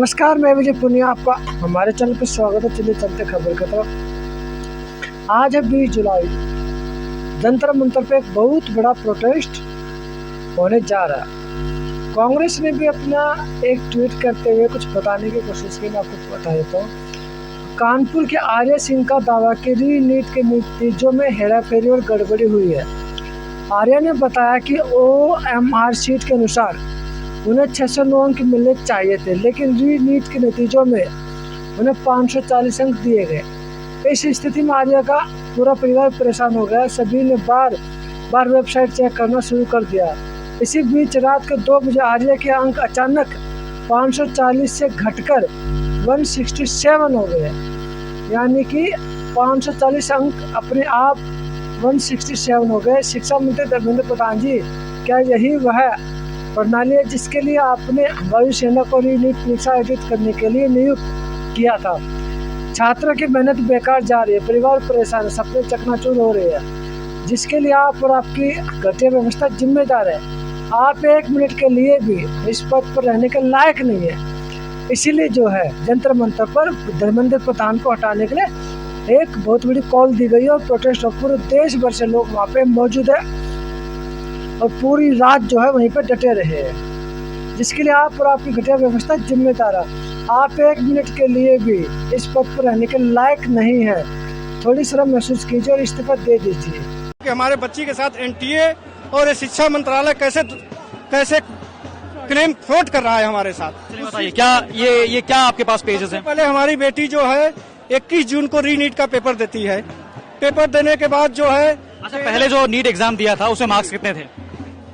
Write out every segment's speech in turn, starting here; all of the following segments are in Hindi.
नमस्कार, मैं विजय पुनिया, आपका हमारे चैनल पर स्वागत है। चलिए चलते खबर की तरफ। आज है 20 जुलाई। जंतर मंतर पे एक बहुत बड़ा प्रोटेस्ट होने जा रहा है। कांग्रेस ने भी अपना एक ट्वीट करते हुए कुछ बताने की कोशिश की। मैं आपको बता देता हूँ। कानपुर के आर्य सिंह का दावा कि री नीट के नतीजों में हेराफेरी और गड़बड़ी हुई है। आर्य ने बताया कि OMR शीट के अनुसार उन्हें 609 अंक मिलने चाहिए थे, लेकिन री नीट के नतीजों में उन्हें 540 अंक दिए गए। इस स्थिति में आर्या का पूरा परिवार परेशान हो गया। सभी ने बार बार वेबसाइट चेक करना शुरू कर दिया। इसी बीच रात के 2 बजे आर्या के अंक अचानक 540 से घटकर 167 हो गए, यानी कि 540 अंक अपने आप 167 हो गए। शिक्षा मंत्री धर्मेंद्र प्रधान जी, क्या यही वह प्रणाली है जिसके लिए आपने वायुसेना को नीट परीक्षा आयोजित करने के लिए नियुक्त किया था? छात्रों की मेहनत बेकार जा रही है, परिवार परेशान है, सपने चकनाचूर हो रहे हैं, जिसके लिए आप और आपकी घटिया व्यवस्था जिम्मेदार है। आप 1 मिनट के लिए भी इस पद पर रहने के लायक नहीं है। इसीलिए जो है जंतर मंतर पर धर्मेंद्र प्रधान को हटाने के लिए एक बहुत बड़ी कॉल दी गई है और प्रोटेस्ट पूरे देश भर से लोग वहाँ पे मौजूद है और पूरी रात जो है वहीं पर डटे रहे हैं, जिसके लिए आप और आपकी घटिया व्यवस्था जिम्मेदार है। आप 1 मिनट के लिए भी इस पद पर रहने के लायक नहीं है। थोड़ी शर्म महसूस कीजिए और इस्तीफा दे दीजिए। कि हमारे बच्ची के साथ NTA और शिक्षा मंत्रालय कैसे क्लेम फ्रॉड कर रहा है हमारे साथ। चलिए बताइए, क्या ये क्या आपके पास पेजेस हैं? पहले हमारी बेटी जो है 21 जून को री नीट का पेपर देती है। पेपर देने के बाद जो है, अच्छा, पहले जो नीट एग्जाम दिया था उसमें मार्क्स कितने थे?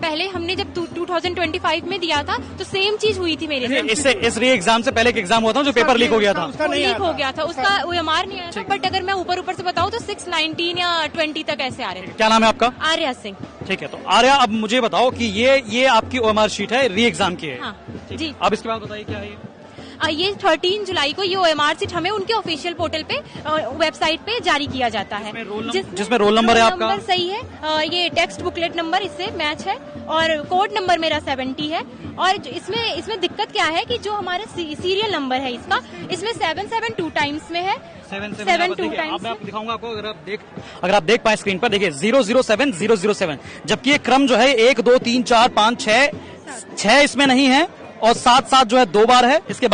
पहले हमने जब 2025 में दिया था तो सेम चीज हुई थी मेरे साथ। इससे इस री एग्जाम से पहले एक एग्जाम हुआ था जो पेपर लीक हो गया था। उसका नहीं लीक हो गया था, उसका OMR नहीं आया था। बट अगर मैं ऊपर से बताऊं तो 619 या 20 तक ऐसे आ रहे थे। क्या नाम है आपका? आर्या सिंह। ठीक है, तो आर्या, अब मुझे बताओ कि ये आपकी OMR शीट है, री एग्जाम की है। हाँ जी। अब इसके बाद बताइए क्या है ये? ये 13 जुलाई को ये OMR शीट हमें उनके ऑफिशियल पोर्टल पे वेबसाइट पे जारी किया जाता है, जिसमें रोल नंबर है आपका? नंबर सही है, ये टेक्स्ट बुकलेट नंबर इससे मैच है और कोड नंबर मेरा 70 है। और इसमें दिक्कत क्या है कि जो हमारा सीरियल नंबर है इसमें 772 टाइम्स में है। 72 टाइम्स। मैं आपको दिखाऊंगा आपको, अगर आप देख पाए स्क्रीन पर, देखिए 007007, जबकि ये क्रम जो है 1 2 3 4 5 6 इसमें नहीं है और 7 जो है 2 बार है। इसके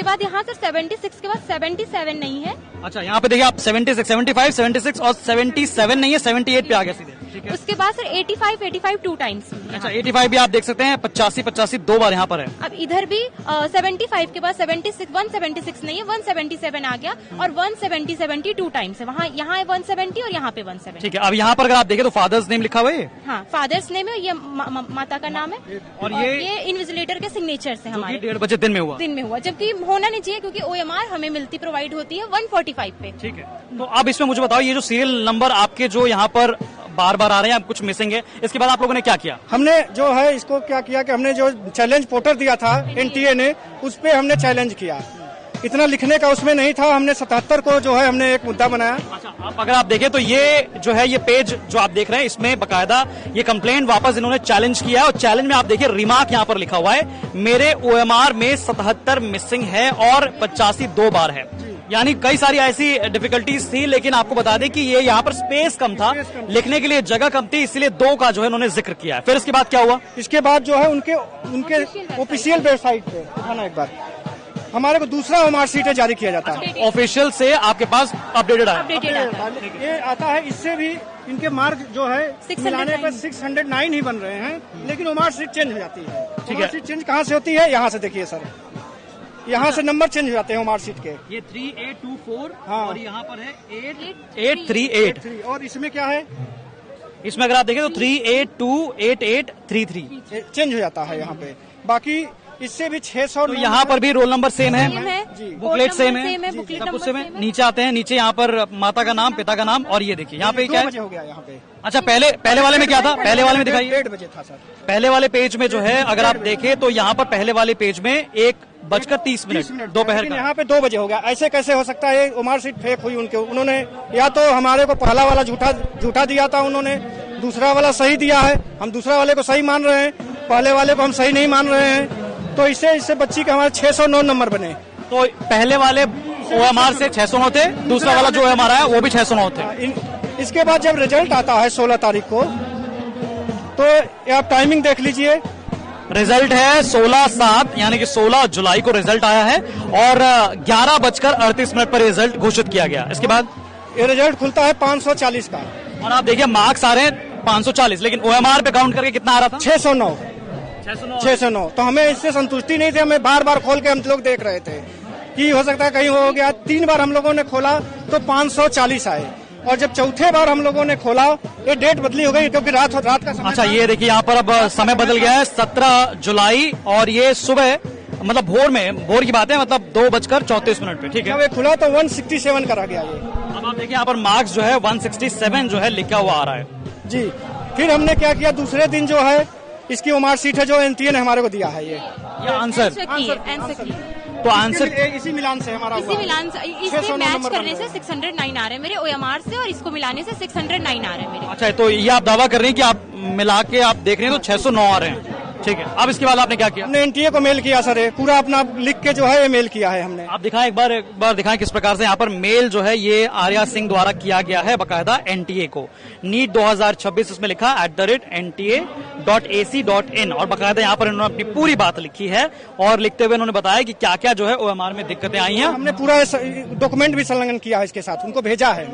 बाद यहाँ सर 76 के बाद 77 नहीं है। अच्छा, यहाँ पे देखिए आप 76, 75, 76 और 77 नहीं है, 78 पे आ गया सीधे। उसके बाद सर 85 2 टाइम्स। अच्छा, 85 भी आप देख सकते हैं, 85 2 बार यहाँ पर है। अब इधर भी 75 के बाद 76 176 नहीं है, 177 आ गया और 170 2 टाइम्स है। वहाँ यहाँ है 170 और यहाँ पे 170। ठीक है, अब यहाँ पर अगर आप देखें तो फादर्स नेम लिखा हुआ है। हाँ, फादर्स नेम है, ये माता का नाम है और ये इन्विजिलेटर के सिग्नेचर से हमारे 1:30 बजे दिन में हुआ, जबकि होना नहीं चाहिए क्योंकि OMR हमें मिलती प्रोवाइड होती है 145 पे। ठीक है, तो अब इसमें मुझे बताओ, ये जो सीरियल नंबर आपके जो यहाँ पर बार बार आ रहे हैं, कुछ मिसिंग है, इसके बाद आप लोगों ने क्या किया? हमने जो है इसको क्या किया कि हमने जो चैलेंज पोर्टल दिया था NTA ने, उस पे हमने चैलेंज किया। इतना लिखने का उसमें नहीं था, हमने 77 को जो है हमने एक मुद्दा बनाया। अच्छा, अब अगर आप देखें तो ये जो है ये पेज जो आप देख रहे हैं, इसमें बकायदा ये कंप्लेंट वापस इन्होंने चैलेंज किया है और चैलेंज में आप देखिए रिमार्क यहाँ पर लिखा हुआ है, मेरे OMR में 77 मिसिंग है और 85 2 बार है। यानी कई सारी ऐसी डिफिकल्टीज थी, लेकिन आपको बता दें कि ये यहाँ पर स्पेस कम था, लिखने के लिए जगह कम थी, इसलिए 2 का जो है उन्होंने जिक्र किया है। फिर इसके बाद क्या हुआ? इसके बाद जो है उनके ऑफिशियल वेबसाइट पे दिखाना एक बार, हमारे को दूसरा OMR शीट जारी किया जाता है। ऑफिशियल से आपके पास अपडेटेड ये आता है। इससे भी इनके मार्क जो है मिलाने पर 609 ही बन रहे हैं, लेकिन OMR शीट चेंज हो जाती है। OMR शीट चेंज कहाँ से होती है? यहाँ से देखिए सर, यहाँ से नंबर चेंज हो जाते हैं OMR शीट के। ये 3824 हाँ, और यहाँ पर है 8838। और इसमें क्या है? इसमें अगर आप देखें तो 3828833 चेंज हो जाता है यहाँ पे। बाकी इससे भी 600। तो यहाँ पर भी रोल नंबर सेम है, बुकलेट सेम है, बुकलेट सब कुछ सेम है। नीचे आते हैं, नीचे यहाँ पर माता का नाम, पिता का नाम, और ये देखिए यहाँ पे क्या है? हो गया यहाँ पे। अच्छा, पहले वाले में क्या था? पहले वाले में दिखाइए। 1:30 बजे था सर। पहले वाले पेज में जो है अगर आप देखें तो यहाँ पर पहले वाले पेज में 1:30 दोपहर का, यहाँ पे 2 बजे हो गया। ऐसे कैसे हो सकता है? OMR शीट फेक हुई उन्होंने या तो हमारे को पहला वाला झूठा दिया था उन्होंने, दूसरा वाला सही दिया है। हम दूसरा वाले को सही मान रहे हैं, पहले वाले को हम सही नहीं मान रहे हैं। तो इससे बच्ची के हमारे 609 नंबर बने। तो पहले वाले OMR से 609 थे, दूसरा वाला जो OMR आया वो भी 609 थे। इसके बाद जब रिजल्ट आता है 16 तारीख को, तो आप टाइमिंग देख लीजिए। रिजल्ट है 16/7 यानी कि 16 जुलाई को रिजल्ट आया है और 11:38 पर रिजल्ट घोषित किया गया। इसके बाद ये रिजल्ट खुलता है 540 का और आप देखिए मार्क्स आ रहे हैं 540, लेकिन OMR पे काउंट करके कितना आ रहा था? 609। तो हमें इससे संतुष्टि नहीं थी, हमें बार बार खोल के हम लोग देख रहे थे कि हो सकता है कहीं हो गया। 3 बार हम लोगों ने खोला तो 540 आए, और जब चौथे बार हम लोगों ने खोला ये डेट बदली हो गई क्योंकि रात का समय। अच्छा, ये देखिए यहाँ पर अब समय बदल गया है, 17 जुलाई और ये सुबह मतलब भोर की बात है, मतलब 2:34 पे। ठीक है, जब ये खुला तो 167 करा गया ये। अब आप देखिए यहाँ पर मार्क्स जो है 167 जो है लिखा हुआ आ रहा है जी। फिर हमने क्या किया, दूसरे दिन जो है इसकी OMR शीट है जो NTA ने हमारे को दिया है ये आंसर। तो आंसर इसी मिलान से हमारा इसी मिलान से इसे मैच करने से 609 आ रहे हैं मेरे OMR से, और इसको मिलाने से 609 आ रहे हैं मेरे। अच्छा, तो ये आप दावा कर रहे हैं कि आप मिला के आप देख रहे हैं तो 609 आ रहे हैं। ठीक है, अब इसके बाद आपने क्या किया? हमने NTA को मेल किया सर, पूरा अपना लिख के जो है ये मेल किया है हमने। आप दिखाएं एक बार दिखाएं किस प्रकार से यहाँ पर मेल जो है ये आर्या सिंह द्वारा किया गया है बकायदा NTA को। नीट 2026 इसमें लिखा @nta.ac.in और बकायदा यहाँ पर इन्होंने अपनी पूरी बात लिखी है और लिखते हुए इन्होंने बताया कि क्या क्या जो है OMR में दिक्कतें आई हैं। हमने पूरा डॉक्यूमेंट भी संलग्न किया है इसके साथ, उनको भेजा है,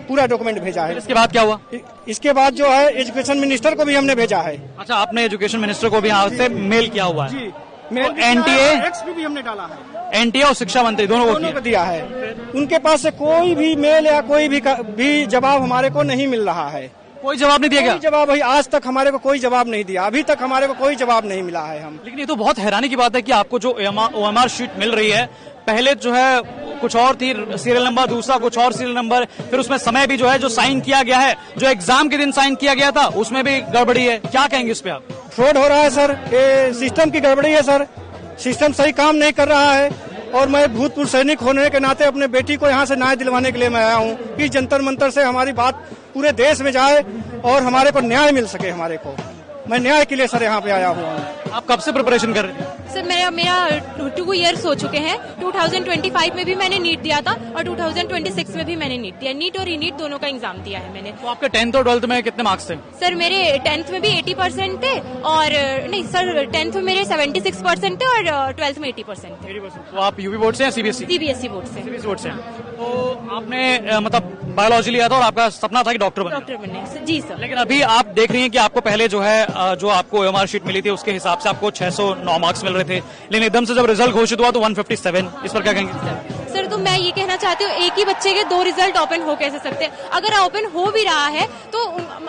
पूरा डॉक्यूमेंट भेजा है। इसके बाद क्या हुआ? इसके बाद जो है एजुकेशन मिनिस्टर को भी हमने भेजा है। अच्छा, आपने एजुकेशन मिनिस्टर को भी यहाँ से मेल किया हुआ है? जी, मेल NTA भी हमने डाला है, NTA और शिक्षा मंत्री दोनों को दिया है। उनके पास से कोई भी मेल या कोई भी जवाब हमारे को नहीं मिल रहा है। कोई जवाब नहीं दिया गया? जवाब भाई आज तक हमारे को कोई जवाब नहीं दिया, अभी तक हमारे को कोई जवाब नहीं मिला है। हम लेकिन ये तो बहुत हैरानी की बात है कि आपको जो OMR शीट मिल रही है, पहले जो है कुछ और थी सीरियल नंबर, दूसरा कुछ और सीरियल नंबर, फिर उसमें समय भी जो है जो साइन किया गया है, जो एग्जाम के दिन साइन किया गया था उसमें भी गड़बड़ी है। क्या कहेंगे इस पे आप? फ्रॉड हो रहा है सर, ये सिस्टम की गड़बड़ी है सर, सिस्टम सही काम नहीं कर रहा है। और मैं भूतपूर्व सैनिक होने के नाते अपने बेटी को यहाँ से न्याय दिलवाने के लिए मैं आया हूँ कि जंतर मंतर से हमारी बात पूरे देश में जाए और हमारे को न्याय मिल सके। हमारे को मैं न्याय के लिए सर यहाँ पे आया हुआ हूँ। आप कब से प्रिपरेशन कर रहे हैं? सर मेरा 2 इयर्स हो चुके हैं। 2025 में भी मैंने नीट दिया था और 2026 में भी मैंने नीट दिया। नीट और रीनीट दोनों का एग्जाम दिया है मैंने। तो आपके 10th और 12th में कितने मार्क्स थे? सर मेरे 10th में भी 80% थे, और नहीं सर 10th में मेरे 76% थे और 12th में 80% थे। तो आप UP बोर्ड से या CBSE? CBSE बोर्ड से। CBSE बोर्ड से। तो आपने मतलब बायोलॉजी लिया था और आपका सपना था कि डॉक्टर बनने। जी सर। लेकिन अभी आप देख रही हैं कि आपको पहले जो है जो आपको OMR शीट मिली थी उसके हिसाब से आपको 609 मार्क्स मिल रहे थे, लेकिन एकदम से जब रिजल्ट घोषित हुआ तो 157। इस पर क्या कहेंगे? सर तो मैं ये कहना चाहती हूँ, एक ही बच्चे के 2 रिजल्ट ओपन हो कैसे सकते हैं? अगर ओपन हो भी रहा है तो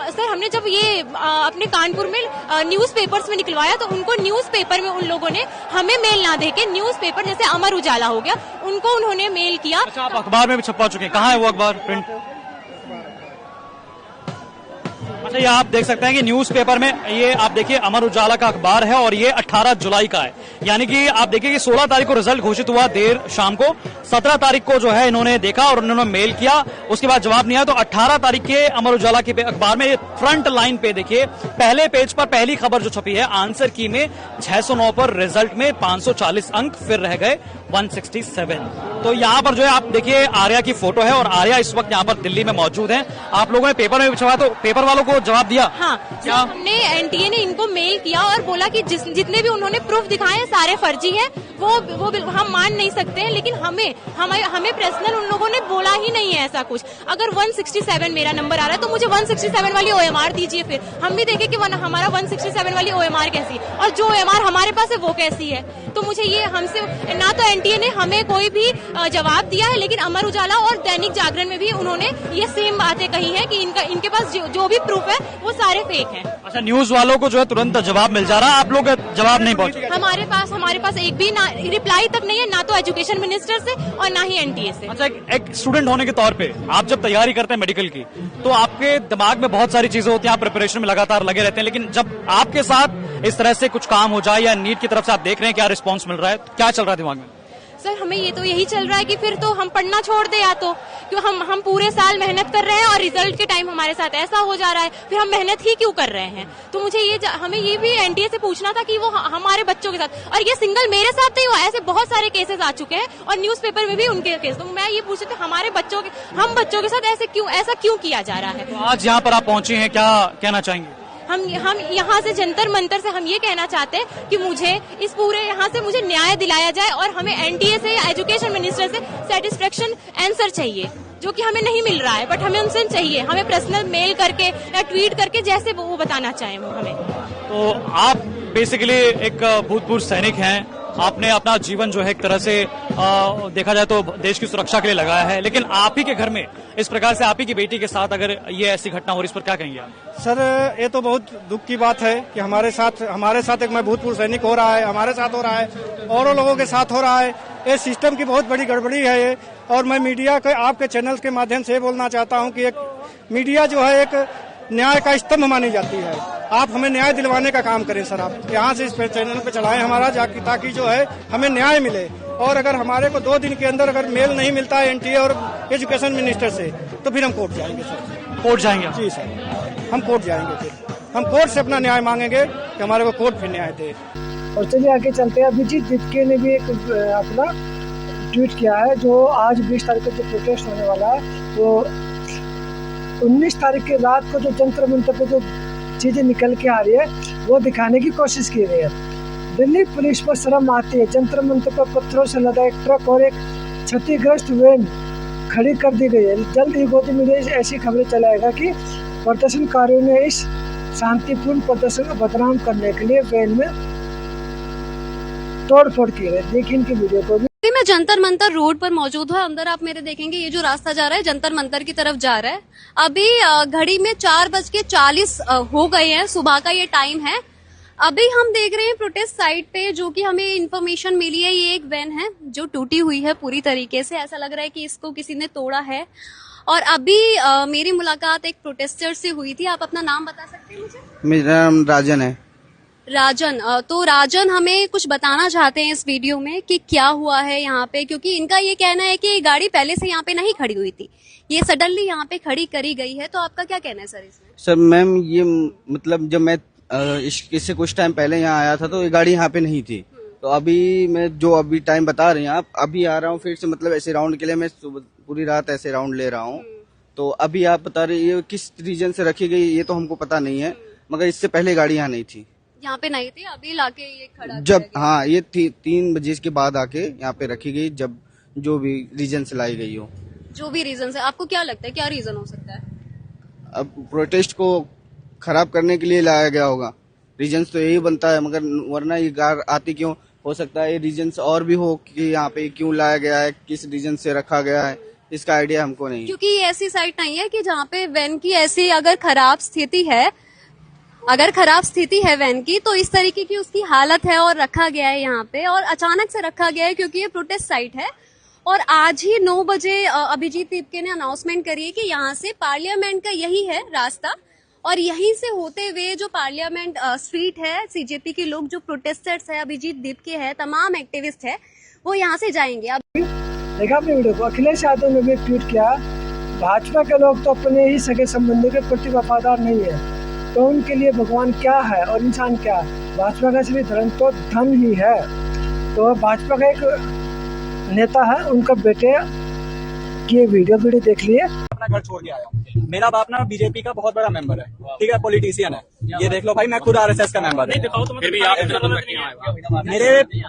सर हमने जब ये अपने कानपुर में न्यूज़पेपर्स में निकलवाया तो उनको न्यूज़पेपर में उन लोगों ने हमें मेल ना दे के न्यूज़पेपर जैसे अमर उजाला हो गया उनको उन्होंने मेल किया। अच्छा, आप अखबार में भी छपवा चुके हैं, कहाँ है वो अखबार प्रिंट? अच्छा, ये आप देख सकते हैं कि न्यूज़पेपर में ये आप देखिए अमर उजाला का अखबार है और ये 18 जुलाई का है, यानी कि आप देखिए कि 16 तारीख को रिजल्ट घोषित हुआ देर शाम को, 17 तारीख को जो है इन्होंने देखा और उन्होंने मेल किया, उसके बाद जवाब नहीं आया। तो 18 तारीख के अमर उजाला के अखबार में फ्रंट लाइन पे देखिए पहले पेज पर पहली खबर जो छपी है, आंसर की में 609 पर रिजल्ट में 540 अंक फिर रह गए 167। तो यहाँ पर जो है आप देखिए आर्या की फोटो है और आर्या इस वक्त यहाँ पर दिल्ली में मौजूद है। आप लोगों ने पेपर में छपा तो पेपर वालों को जवाब दिया? हाँ, क्या हमने NTA ने इनको मेल किया और बोला कि जितने भी उन्होंने प्रूफ दिखाए हैं सारे फर्जी हैं, वो हम मान नहीं सकते हैं। लेकिन हमें पर्सनल उन लोगों ने बोला ही नहीं है ऐसा कुछ। अगर 167 मेरा नंबर आ रहा है तो मुझे 167 वाली OMR दीजिए, फिर हम भी देखें कि हमारा 167 वाली OMR कैसी और जो OMR हमारे पास है वो कैसी है। तो मुझे ये हमसे ना तो NTA ने हमें कोई भी जवाब दिया है, लेकिन अमर उजाला और दैनिक जागरण में भी उन्होंने ये सेम बातें कही है कि इनके पास जो भी प्रूफ है वो सारे फेक हैं। अच्छा, न्यूज वालों को जो है तुरंत जवाब मिल जा रहा है, आप लोग जवाब नहीं पहुंचे? हमारे पास एक भी रिप्लाई तक नहीं है, ना तो एजुकेशन मिनिस्टर से और ना ही NTA से। अच्छा, एक स्टूडेंट होने के तौर पे आप जब तैयारी करते हैं मेडिकल की तो आपके दिमाग में बहुत सारी चीजें होती हैं, आप प्रिपरेशन में लगातार लगे रहते हैं, लेकिन जब आपके साथ इस तरह से कुछ काम हो जाए या नीट की तरफ से आप देख रहे हैं क्या रिस्पॉन्स मिल रहा है, क्या चल रहा है दिमाग में? सर हमें ये तो यही चल रहा है कि फिर तो हम पढ़ना छोड़ दे, या तो क्यों हम पूरे साल मेहनत कर रहे हैं और रिजल्ट के टाइम हमारे साथ ऐसा हो जा रहा है, फिर हम मेहनत ही क्यों कर रहे हैं। तो मुझे हमें ये भी एनटीए से पूछना था कि वो हमारे बच्चों के साथ, और ये सिंगल मेरे साथ नहीं हुआ, ऐसे बहुत सारे केसेस आ चुके हैं और न्यूज़पेपर में भी उनके केस। तो मैं ये पूछ रही थी हमारे हम बच्चों के साथ ऐसा क्यों किया जा रहा है। तो आज यहाँ पर आप पहुंचे हैं, क्या कहना चाहेंगे? हम यहाँ से जंतर मंतर से हम ये कहना चाहते हैं कि मुझे इस पूरे यहाँ से मुझे न्याय दिलाया जाए और हमें एनटीए से या एजुकेशन मिनिस्टर से सेटिस्फेक्शन आंसर चाहिए, जो कि हमें नहीं मिल रहा है, बट हमें उनसे चाहिए। हमें पर्सनल मेल करके या ट्वीट करके जैसे वो बताना चाहें वो हमें। तो आप बेसिकली एक भूतपूर्व सैनिक हैं, आपने अपना जीवन जो है एक तरह से देखा जाए तो देश की सुरक्षा के लिए लगाया है, लेकिन आप ही के घर में इस प्रकार से आप ही की बेटी के साथ अगर ये ऐसी घटना हो रही, इस पर क्या कहेंगे आप? सर ये तो बहुत दुख की बात है कि हमारे साथ एक मैं भूतपूर्व सैनिक हो रहा है, हमारे साथ हो रहा है, औरों लोगों के साथ हो रहा है। ये सिस्टम की बहुत बड़ी गड़बड़ी है ये। और मैं मीडिया के आपके चैनल के माध्यम से बोलना चाहता हूँ कि एक मीडिया जो है एक न्याय का स्तंभ मानी जाती है। आप हमें न्याय दिलवाने का काम करें सर, आप यहाँ से इस चैनल पे चलाएं हमारा, ताकि जो है हमें न्याय मिले। और अगर हमारे को 2 दिन के अंदर अगर मेल नहीं मिलता है एनटीए और एजुकेशन मिनिस्टर से, तो फिर हम कोर्ट जाएंगे सर। कोर्ट जाएंगे? जी सर, हम कोर्ट जाएंगे, फिर हम कोर्ट से अपना न्याय मांगेंगे कि हमारे को कोर्ट फिर न्याय दे। और चलिए आगे चलते हैं। अभिजीत दीपके ने भी एक अपना ट्वीट किया है, जो आज 20 तारीख को जो प्रोटेस्ट होने वाला है, तो 19 तारीख की रात को जो जंतर मंतर पे जो चीजें निकल के आ रही है वो दिखाने की कोशिश की गई है। दिल्ली पुलिस पर शर्म आती है, जंतर मंतर पर पत्थरों से लदा एक ट्रक और एक क्षतिग्रस्त वैन खड़ी कर दी गई है। जल्द ही गोदी मीडिया ऐसी खबरें चलाएगा कि प्रदर्शनकारियों ने इस शांतिपूर्ण प्रदर्शन को बदनाम करने के लिए वैन में तोड़फोड़ की है। देखिए इनकी वीडियो को भी। मैं जंतर मंतर रोड पर मौजूद हूँ। अंदर आप मेरे देखेंगे ये जो रास्ता जा रहा है जंतर मंतर की तरफ जा रहा है। अभी घड़ी में 4:40 हो गए हैं, सुबह का ये टाइम है। अभी हम देख रहे हैं प्रोटेस्ट साइट पे, जो कि हमें इन्फॉर्मेशन मिली है, ये एक वैन है जो टूटी हुई है पूरी तरीके से। ऐसा लग रहा है कि इसको किसी ने तोड़ा है। और अभी मेरी मुलाकात एक प्रोटेस्टर से हुई थी। आप अपना नाम बता सकते हैं मुझे? मेरा नाम राजन है। राजन, तो राजन हमें कुछ बताना चाहते हैं इस वीडियो में कि क्या हुआ है यहाँ पे, क्योंकि इनका ये कहना है कि ये गाड़ी पहले से यहाँ पे नहीं खड़ी हुई थी, ये सडनली यहाँ पे खड़ी करी गई है। तो आपका क्या कहना है सर इसमें? सर मैम, ये मतलब जब मैं इससे कुछ टाइम पहले यहाँ आया था तो ये गाड़ी यहाँ पे नहीं थी। तो अभी मैं जो अभी टाइम बता रहे हैं आप, अभी आ रहा हूँ फिर से, मतलब ऐसे राउंड के लिए मैं पूरी रात ऐसे राउंड ले रहा हूँ। तो अभी आप बता रहे ये किस रीजन से रखी गई ये तो हमको पता नहीं है, मगर इससे पहले गाड़ी यहाँ नहीं थी, यहाँ पे नहीं थी। अभी लाके ये खड़ा जब हाँ ये 3 बजे के बाद आके यहाँ पे रखी गई, जब जो भी रीजन से लाई गई हो। जो भी रीजन है, आपको क्या लगता है क्या रीजन हो सकता है? अब प्रोटेस्ट को खराब करने के लिए लाया गया होगा, रीजन्स तो यही बनता है, मगर वरना ये कार आती क्यों? हो सकता है ये रीजन्स और भी हो कि यहाँ पे क्यों लाया गया है, किस रीजन से रखा गया है, इसका आइडिया हमको नहीं। क्योंकि ये ऐसी साइट नहीं है कि जहाँ पे वैन की ऐसी अगर खराब स्थिति है वैन की, तो इस तरीके की उसकी हालत है और रखा गया है यहाँ पे, और अचानक से रखा गया है क्योंकि ये प्रोटेस्ट साइट है। और आज ही 9 बजे अभिजीत दीपके ने अनाउंसमेंट करी है कि यहाँ से पार्लियामेंट का यही है रास्ता, और यहीं से होते हुए जो पार्लियामेंट स्ट्रीट है, सीजेपी के लोग जो प्रोटेस्टर्स है, अभिजीत दीपके है, तमाम एक्टिविस्ट है, वो यहाँ से जाएंगे। अब देखा आपने वीडियो को। अखिलेश यादव ने भी ट्वीट किया, भाजपा के लोग तो अपने ही सगे संबंधियों के प्रति वफादार नहीं है, तो उनके लिए भगवान क्या है और इंसान क्या है? भाजपा का असली धर्म तो धन ही है। तो भाजपा का एक नेता है, उनका बेटे की वीडियो देख लिए। अपना घर छोड़ के आया हूँ। मेरा बाप ना बीजेपी का बहुत बड़ा मेंबर है, ठीक है, पॉलिटिशियन है। ये देख लो भाई, मैं खुद आरएसएस का मेंबर हूँ।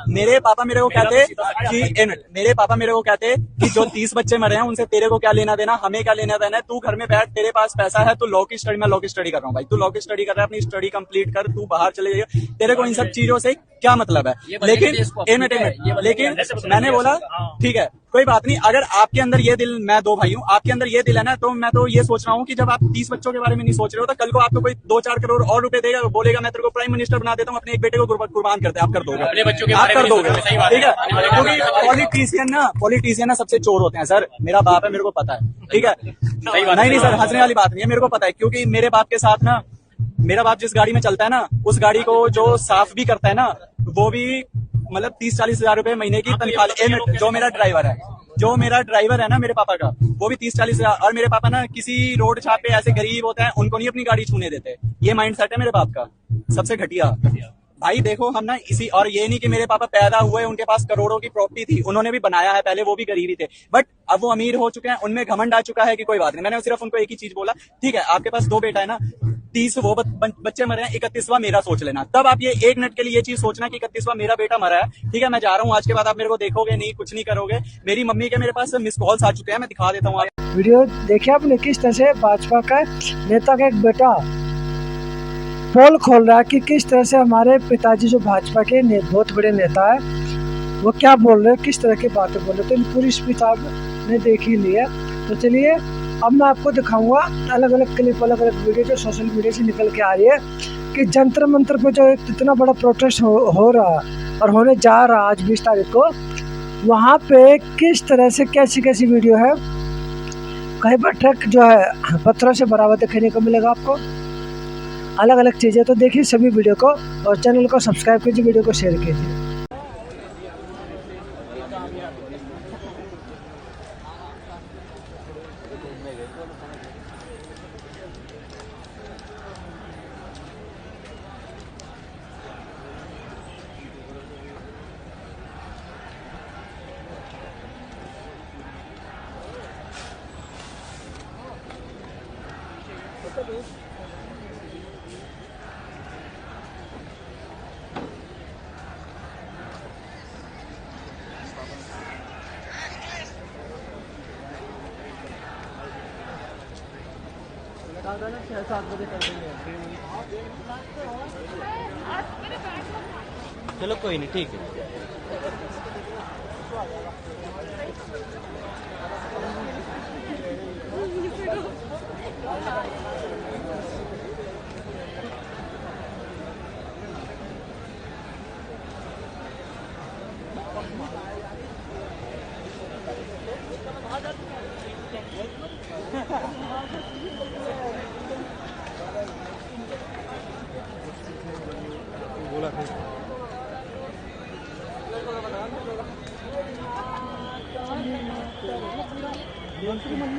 मेरे पापा मेरे को कहते कि मेरे पापा मेरे को कहते कि जो 30 बच्चे मरे हैं उनसे तेरे को क्या लेना देना, हमें क्या लेना देना है, तू घर में बैठ, तेरे पास पैसा है, तू लॉ की स्टडी, मैं लॉ की स्टडी कर रहा हूँ भाई, तू लॉ की स्टडी कर रहा है, अपनी स्टडी कंप्लीट कर, तू बाहर चले जाइए, तेरे को इन सब चीजों से क्या मतलब है? लेकिन मैंने बोला ठीक है कोई बात नहीं, अगर आपके अंदर ये दिल, मैं 2 भाई हूँ, आपके अंदर ये दिल है ना, तो मैं तो ये सोच रहा हूँ कि जब आप 30 बच्चों के बारे में नहीं सोच रहे हो, तो कल को आपको कोई 2-4 करोड़ और रुपए देगा, बोलेगा मैं तेरे को प्राइम मिनिस्टर बना देता हूँ, अपने एक बेटे को कुर्बान करते, आप कर दोगे, अपने बच्चों के आप कर दोगे, ठीक है? क्योंकि पॉलिटिशियन ना सबसे चोर होते हैं सर। मेरा बाप है, मेरे को पता है, ठीक है? नहीं सर, हंसने वाली बात नहीं है, मेरे को पता है, क्योंकि मेरे बाप के साथ ना, मेरा बाप जिस गाड़ी में चलता है ना, उस गाड़ी को जो साफ भी करता है ना, वो भी मतलब 30-40 हजार रुपए महीने की तनख्वाह। जो मेरा ड्राइवर है ना मेरे पापा का, वो भी 30-40 हजार। और मेरे पापा ना किसी रोड छाप पे ऐसे गरीब होते हैं, उनको नहीं अपनी गाड़ी छूने देते। ये माइंड सेट है मेरे बाप का, सबसे घटिया। भाई देखो हम ना इसी, और ये नहीं कि मेरे पापा पैदा हुए उनके पास करोड़ों की प्रॉपर्टी थी, उन्होंने भी बनाया है, पहले वो भी गरीब ही थे, बट अब वो अमीर हो चुके हैं, उनमें घमंड आ चुका है कि कोई बात नहीं। मैंने सिर्फ उनको एक ही चीज बोला, ठीक है आपके पास 2 बेटा है ना, 30 वो बच्चे मरे हैं, 31वां मेरा सोच लेना। तब आप ये 1 मिनट के लिए ये चीज सोचना कि 31वां मेरा बेटा मरा है, ठीक है मैं जा रहा हूँ, आज के बाद आप मेरे को देखोगे नहीं, कुछ नहीं करोगे। मेरी मम्मी के मेरे पास मिस कॉल्स आ चुके हैं, मैं दिखा देता हूँ। वीडियो देखिए आपने किस तरह से भाजपा का नेता का एक बेटा पोल खोल रहा है कि किस तरह से हमारे पिताजी जो भाजपा के बहुत बड़े नेता है वो क्या बोल रहे हैं, किस तरह की बातें बोल रहे हैं। तो पूरी स्पीच आपने देख ही ली है। तो चलिए अब मैं आपको दिखाऊंगा अलग अलग क्लिप, अलग अलग वीडियो जो सोशल मीडिया से निकल के आ रही है कि जंतर मंतर पे जो एक इतना बड़ा प्रोटेस्ट हो रहा है और होने जा रहा है आज 20 तारीख को, वहाँ पे किस तरह से कैसी कैसी वीडियो है। कहीं पर ट्रक जो है पत्थरों से भरा हुआ देखने को मिलेगा आपको, अलग अलग चीज़ें। तो देखिए सभी वीडियो को और चैनल को सब्सक्राइब कीजिए, वीडियो को शेयर कीजिए। चलो कोई नहीं, ठीक है।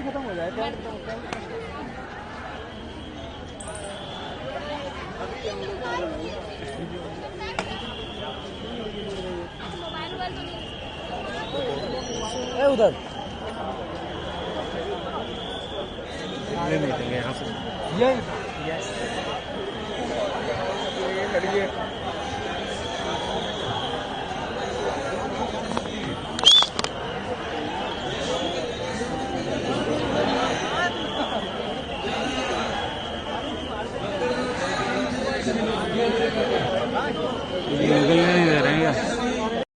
खत्म हो जाए उधर नहीं देंगे यहाँ से ये लड़िए।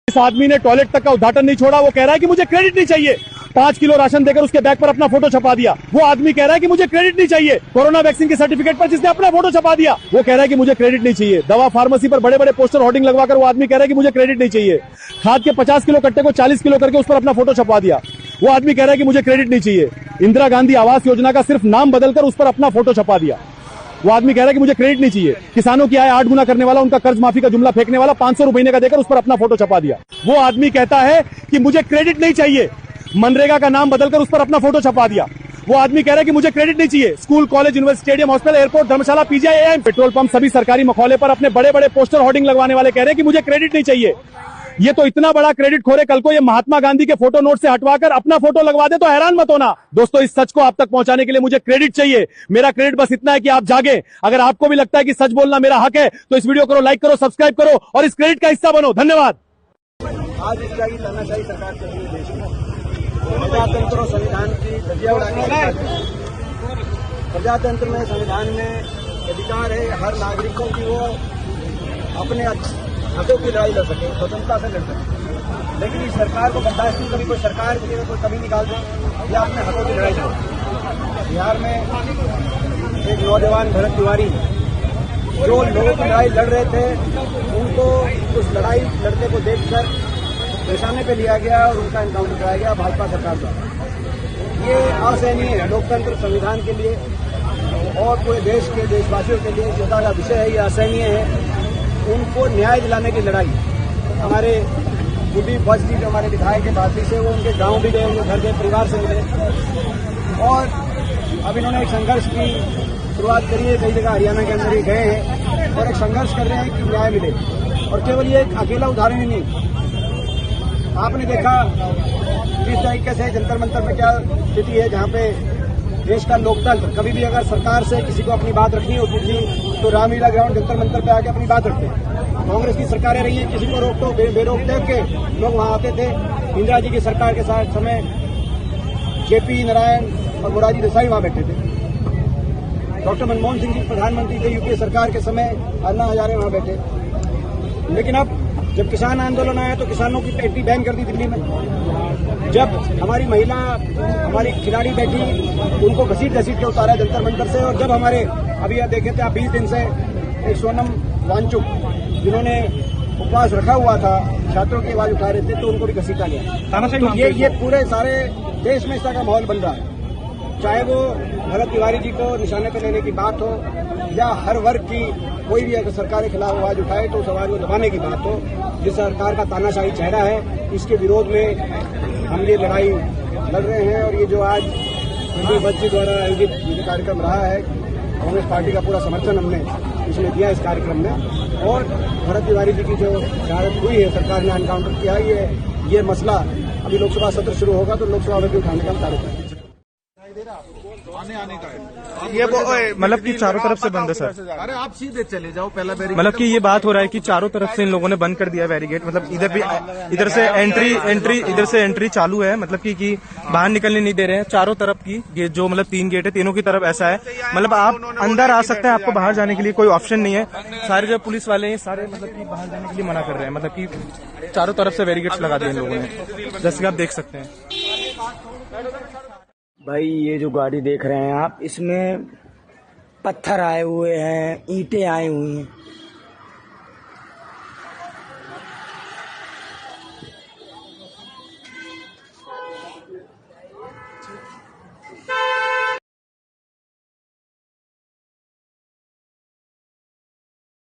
इस आदमी ने टॉयलेट तक का उद्घाटन नहीं छोड़ा। वो कह रहा है कि मुझे क्रेडिट नहीं चाहिए। 5 किलो राशन देकर उसके बैग पर अपना फोटो छपा दिया। वो आदमी कह रहा है कि मुझे क्रेडिट नहीं चाहिए। कोरोना वैक्सीन के सर्टिफिकेट पर जिसने अपना फोटो छपा दिया वो कह रहा है कि मुझे क्रेडिट नहीं चाहिए। दवा फार्मेसी पर बड़े बड़े पोस्टर होर्डिंग लगवाकर वो आदमी कह रहा है कि मुझे क्रेडिट नहीं चाहिए। खाद के 50 किलो कट्टे को 40 किलो करके उस पर अपना फोटो छपा दिया। वो आदमी कह रहा है कि मुझे क्रेडिट नहीं चाहिए। इंदिरा गांधी आवास योजना का सिर्फ नाम बदलकर उस पर अपना फोटो छपा दिया। वो आदमी कह रहा है कि मुझे क्रेडिट नहीं चाहिए। किसानों की आय 8 गुना करने वाला, उनका कर्ज माफी का जुमला फेंकने वाला 500 रुपए महीने का देकर उस पर अपना फोटो छपा दिया। वो आदमी कहता है कि मुझे क्रेडिट नहीं चाहिए। मनरेगा का नाम बदलकर उस पर अपना फोटो छपा दिया। वो आदमी कह रहा है कि मुझे क्रेडिट नहीं चाहिए। School, college, university, stadium, hospital, airport, धर्मशाला, पीजीआई, पेट्रोल पंप, सभी सरकारी मखौले पर अपने बड़े बड़े पोस्टर होर्डिंग लगवाने वाले कह रहे हैं कि मुझे क्रेडिट नहीं चाहिए। ये तो इतना बड़ा क्रेडिट खोरे, कल को ये महात्मा गांधी के फोटो नोट से हटवाकर अपना फोटो लगवा दे तो हैरान मत होना। दोस्तों, इस सच को आप तक पहुंचाने के लिए मुझे क्रेडिट चाहिए। मेरा क्रेडिट बस इतना है कि आप जागे। अगर आपको भी लगता है कि सच बोलना मेरा हक है तो इस वीडियो को लाइक करो, सब्सक्राइब करो और इस क्रेडिट का हिस्सा बनो। धन्यवाद। आज इसका ही करना चाहिए सरकार के लिए देश में प्रजातंत्र और संविधान की धज्जियां उड़ाने। प्रजातंत्र में, संविधान में अधिकार है हर नागरिक को कि वो अपने हकों की लड़ाई लड़ सके, स्वतंत्रता से लड़ सके। लेकिन इस सरकार को बर्दाश्त नहीं, कभी कोई सरकार के लिए कोई कमी निकाल दे या अपने हकों की लड़ाई लड़े। बिहार में एक नौजवान भरत तिवारी जो लोगों की लड़ाई लड़ रहे थे, उनको उस लड़ाई लड़ते को देखकर निशाने पे लिया गया और उनका एनकाउंटर कराया गया भाजपा सरकार द्वारा। ये असहनीय है। लोकतंत्र, संविधान के लिए और पूरे देश के देशवासियों के लिए चिंता का विषय है। ये असहनीय है। उनको न्याय दिलाने की लड़ाई हमारे बुद्धि बस जी जो हमारे विधायक के बाती से वो उनके गांव भी गए, उनके घर के परिवार से मिले और अब इन्होंने एक संघर्ष की शुरुआत करी है। कई जगह हरियाणा के अंदर ही गए हैं और एक संघर्ष कर रहे हैं कि न्याय मिले। और केवल ये एक अकेला उदाहरण ही नहीं, आपने देखा किस तरीके से जंतर मंतर में क्या स्थिति है, जहाँ पे देश का लोकतंत्र कभी भी अगर सरकार से किसी को अपनी बात रखनी होती थी तो रामलीला ग्राउंड जंतर मंतर पे आके अपनी बात रखते। कांग्रेस की सरकारें रही है, किसी को रोक टोक बेरोक देख के लोग वहां आते थे। इंदिरा जी की सरकार के साथ समय जेपी नारायण और मोरारजी देसाई वहां बैठे थे। डॉक्टर मनमोहन सिंह जी प्रधानमंत्री थे यूपीए सरकार के समय, अन्ना हजारे वहां बैठे। लेकिन अब जब किसान आंदोलन आया तो किसानों की टैक्सी बैन कर दी दिल्ली में। जब हमारी महिला, हमारी खिलाड़ी बैठी, उनको घसीट घसीट के उतारा जंतर मंतर से। और जब हमारे अभी आप देखे थे, आप 20 दिन से एक सोनम वांगचुक जिन्होंने उपवास रखा हुआ था, छात्रों की आवाज उठा रहे थे, तो उनको भी घसीटा गया। तो ये पूरे सारे देश में इस तरह का माहौल बन रहा है। चाहे वो भरत तिवारी जी को निशाने पर लेने की बात हो या हर वर्ग की कोई भी अगर सरकार के खिलाफ आवाज उठाए तो उस आवाज को दबाने की बात हो। जिस सरकार का तानाशाही चेहरा है, इसके विरोध में हम ये लड़ाई लड़ रहे हैं। और ये जो आज हिंदी बच्ची द्वारा आयोजित ये कार्यक्रम रहा है, कांग्रेस पार्टी का पूरा समर्थन हमने इसमें दिया इस कार्यक्रम में। और भरत तिवारी जी की जो शहादत हुई है, सरकार ने एनकाउंटर किया, ये मसला अभी लोकसभा सत्र शुरू होगा तो लोकसभा में भी उठाने का हम कार्य करेंगे। ये मतलब कि चारों तरफ से बंद है सर। अरे आप सीधे चले जाओ, पहला मतलब कि ये बात हो रहा है कि चारों तरफ से इन लोगों ने बंद कर दिया बैरिकेड। मतलब इधर भी, इधर से एंट्री चालू है, मतलब कि बाहर निकलने नहीं दे रहे हैं। चारों तरफ की जो मतलब 3 गेट है, तीनों की तरफ ऐसा है। मतलब आप अंदर आ सकते हैं, आपको बाहर जाने के लिए कोई ऑप्शन नहीं है। सारे जो पुलिस वाले हैं सारे मतलब कि बाहर जाने के लिए मना कर रहे हैं। मतलब कि चारों तरफ से बैरिकेड्स लगा दिए इन लोगों ने, जैसे कि आप देख सकते हैं। भाई ये जो गाड़ी देख रहे हैं आप, इसमें पत्थर आए हुए हैं, ईंटें आए हुई हैं।